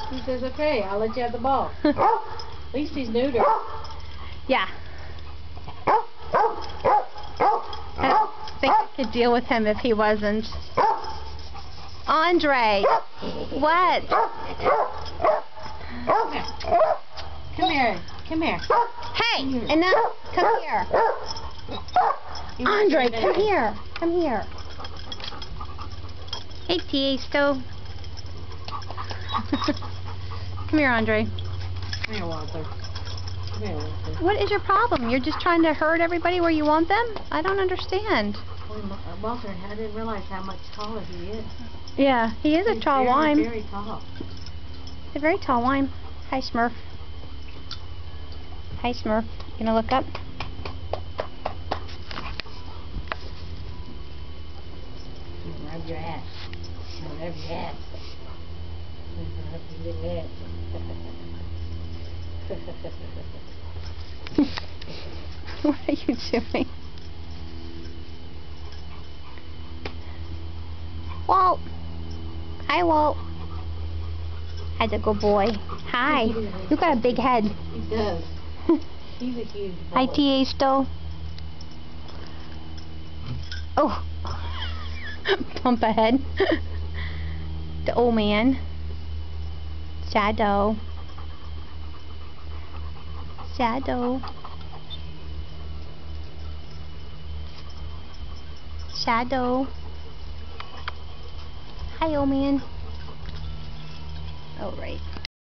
He says, okay, I'll let you have the ball. At least he's neutered. Yeah. I think I could deal with him if he wasn't. Andre! What? Come here. Come here. Hey! Enough! Come here. Andre, come here. Come here. Hey, Tiesto. Come here, Andre. Come here, Walter. Come here, Walter. What is your problem? You're just trying to herd everybody where you want them? I don't understand. Walter, I didn't realize how much taller he is. Yeah, he is a tall wime. He's very tall. He's a very tall wime. Hi, Smurf. Hi, Smurf. You gonna look up? Rub your ass. Rub your ass. Rub your ass. What are you doing? Walt. Hi, Walt. That's a good boy. Hi. You got a big head. He does. He's a huge boy. Hi, Tiesto. Oh. Bump ahead. The old man. Shadow. Shadow. Shadow. Hi, old man. Oh, right.